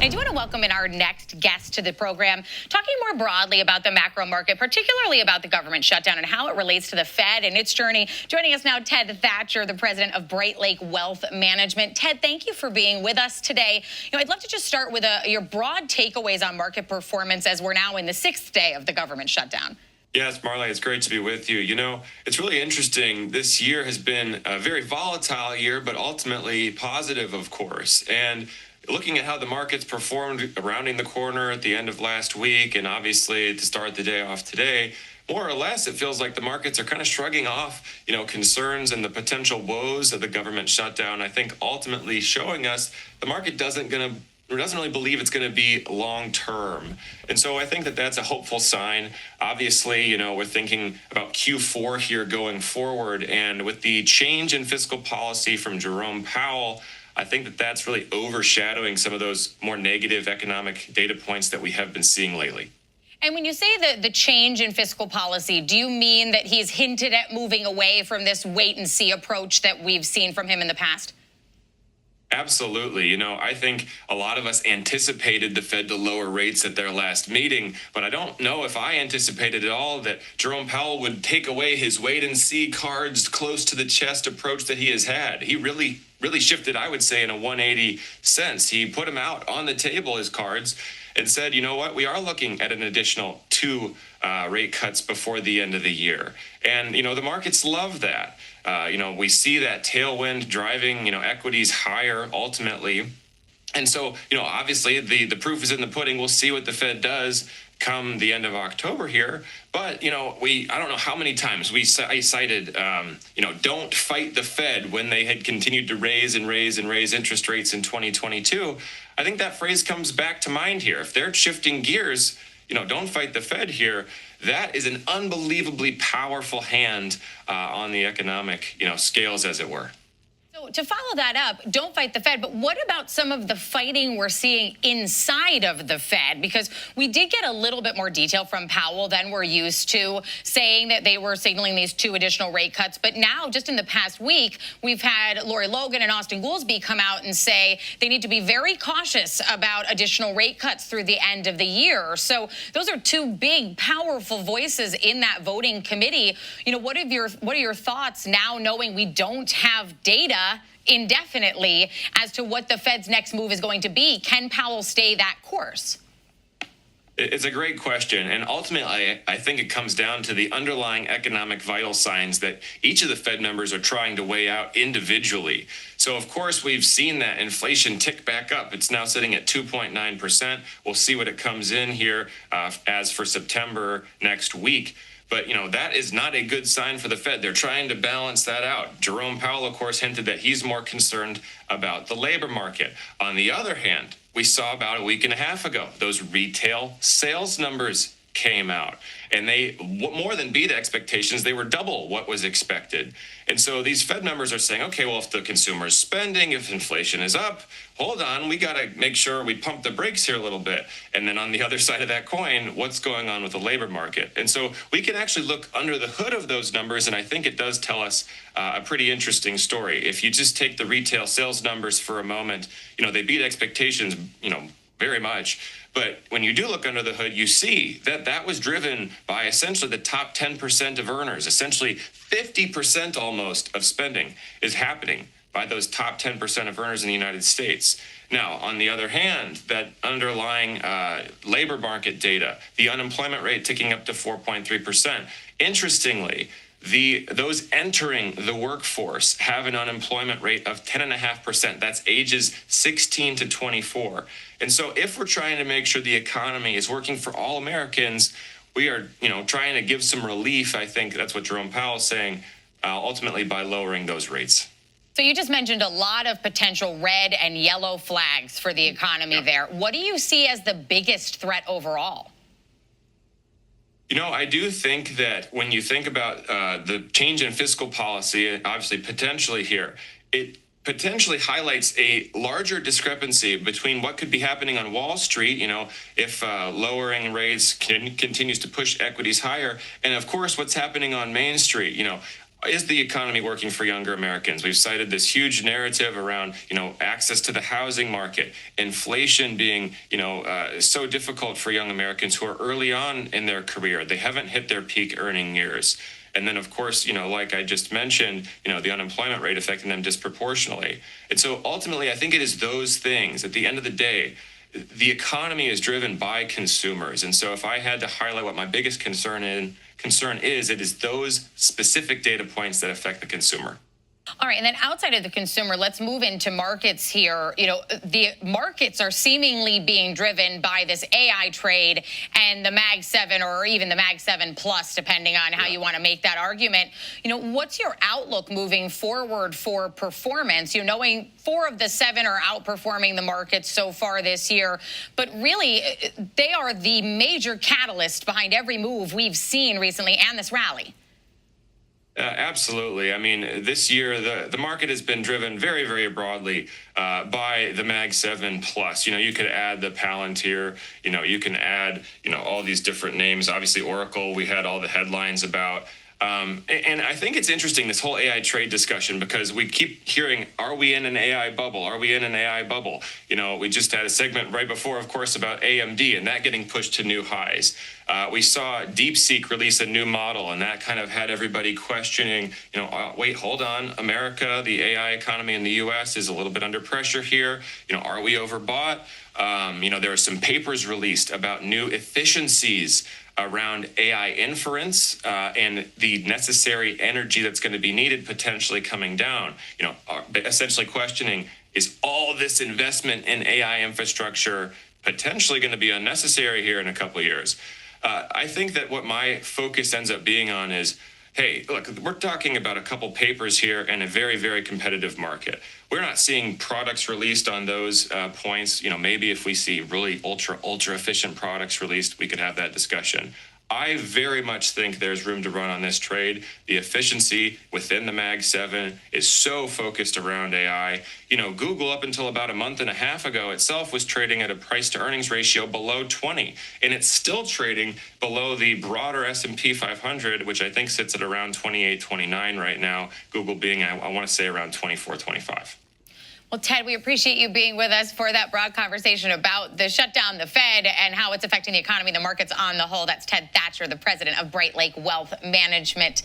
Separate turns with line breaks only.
I do want to welcome in our next guest to the program, talking more broadly about the macro market, particularly about the government shutdown and how it relates to the Fed and its journey. Joining us now, Ted Thatcher, the president of Bright Lake Wealth Management. Ted, thank you for being with us today. I'd love to just start with your broad takeaways on market performance as we're now in the sixth day of the government shutdown.
Yes, Marley, it's great to be with you. It's really interesting. This year has been a very volatile year, but ultimately positive, of course. And looking at how the markets performed rounding the corner at the end of last week and obviously to start the day off today, more or less, it feels like the markets are kind of shrugging off, concerns and the potential woes of the government shutdown. I think ultimately showing us the market doesn't really believe it's going to be long term. And so I think that that's a hopeful sign. Obviously, we're thinking about Q4 here going forward. And with the change in fiscal policy from Jerome Powell, I think that that's really overshadowing some of those more negative economic data points that we have been seeing lately.
And when you say the change in fiscal policy, do you mean that he's hinted at moving away from this wait and see approach that we've seen from him in the past?
Absolutely. I think a lot of us anticipated the Fed to lower rates at their last meeting, but I don't know if I anticipated at all that Jerome Powell would take away his wait and see cards close to the chest approach that he has had. He really shifted, I would say, in a 180 sense. He put them out on the table, his cards, and said, you know what, we are looking at an additional two rate cuts before the end of the year. And, the markets love that. We see that tailwind driving, equities higher ultimately. And so, obviously the proof is in the pudding. We'll see what the Fed does come the end of October here. But, I don't know how many times I cited, don't fight the Fed when they had continued to raise interest rates in 2022. I think that phrase comes back to mind here. If they're shifting gears, don't fight the Fed here. That is an unbelievably powerful hand on the economic, scales, as it were.
So to follow that up, don't fight the Fed, but what about some of the fighting we're seeing inside of the Fed? Because we did get a little bit more detail from Powell than we're used to, saying that they were signaling these two additional rate cuts. But now, just in the past week, we've had Lori Logan and Austin Goolsbee come out and say they need to be very cautious about additional rate cuts through the end of the year. So those are two big, powerful voices in that voting committee. What are your thoughts now, knowing we don't have data indefinitely as to what the Fed's next move is going to be? Can Powell stay that course?
It's a great question. And ultimately, I think it comes down to the underlying economic vital signs that each of the Fed members are trying to weigh out individually. So, of course, we've seen that inflation tick back up. It's now sitting at 2.9%. We'll see what it comes in here as for September next week. But, that is not a good sign for the Fed. They're trying to balance that out. Jerome Powell, of course, hinted that he's more concerned about the labor market. On the other hand, we saw about a week and a half ago, those retail sales numbers came out, and they more than beat expectations. They were double what was expected. And so these Fed numbers are saying, okay, well, if the consumer is spending, if inflation is up, hold on, we got to make sure we pump the brakes here a little bit. And then on the other side of that coin, what's going on with the labor market? And so we can actually look under the hood of those numbers, and I think it does tell us a pretty interesting story. If you just take the retail sales numbers for a moment, they beat expectations, very much. But when you do look under the hood, you see that that was driven by essentially the top 10% of earners. Essentially 50% almost of spending is happening by those top 10% of earners in the United States. Now, on the other hand, that underlying labor market data, the unemployment rate ticking up to 4.3%. Interestingly, those entering the workforce have an unemployment rate of 10.5%. That's ages 16 to 24. And so if we're trying to make sure the economy is working for all Americans, we are, trying to give some relief. I think that's what Jerome Powell is saying, ultimately by lowering those rates.
So you just mentioned a lot of potential red and yellow flags for the economy there. What do you see as the biggest threat overall?
I do think that when you think about the change in fiscal policy, obviously potentially here, it potentially highlights a larger discrepancy between what could be happening on Wall Street, if lowering rates continues to push equities higher, and of course what's happening on Main Street. is the economy working for younger Americans? We've cited this huge narrative around, access to the housing market, inflation being, so difficult for young Americans who are early on in their career. They haven't hit their peak earning years. And then, of course, like I just mentioned, the unemployment rate affecting them disproportionately. And so ultimately, I think it is those things. At the end of the day, the economy is driven by consumers. And so if I had to highlight what my biggest concern is, it is those specific data points that affect the consumer.
All right, and then outside of the consumer, let's move into markets here. The markets are seemingly being driven by this AI trade and the Mag 7 or even the Mag 7 Plus, depending on how you want to make that argument. What's your outlook moving forward for performance? Knowing 4 of the 7 are outperforming the markets so far this year, but really they are the major catalyst behind every move we've seen recently and this rally.
Absolutely. I mean, this year, the market has been driven very, very broadly by the Mag 7 Plus. You could add the Palantir, you can add, all these different names. Obviously, Oracle, we had all the headlines about. And I think it's interesting, this whole AI trade discussion, because we keep hearing, are we in an AI bubble? Are we in an AI bubble? We just had a segment right before, of course, about AMD and that getting pushed to new highs. We saw DeepSeek release a new model, and that kind of had everybody questioning, wait, hold on, America, the AI economy in the U.S. is a little bit under pressure here. Are we overbought? There are some papers released about new efficiencies around AI inference and the necessary energy that's going to be needed potentially coming down. Essentially questioning, is all this investment in AI infrastructure potentially going to be unnecessary here in a couple of years? I think that what my focus ends up being on is, hey, look, we're talking about a couple papers here in a very, very competitive market. We're not seeing products released on those points. Maybe if we see really ultra efficient products released, we could have that discussion. I very much think there's room to run on this trade. The efficiency within the Mag 7 is so focused around AI. Google, up until about a month and a half ago itself, was trading at a price to earnings ratio below 20, and it's still trading below the broader S&P 500, which I think sits at around 28, 29 right now. Google being, I want to say, around 24, 25.
Well, Ted, we appreciate you being with us for that broad conversation about the shutdown, the Fed, and how it's affecting the economy, the markets on the whole. That's Ted Thatcher, the president of Bright Lake Wealth Management.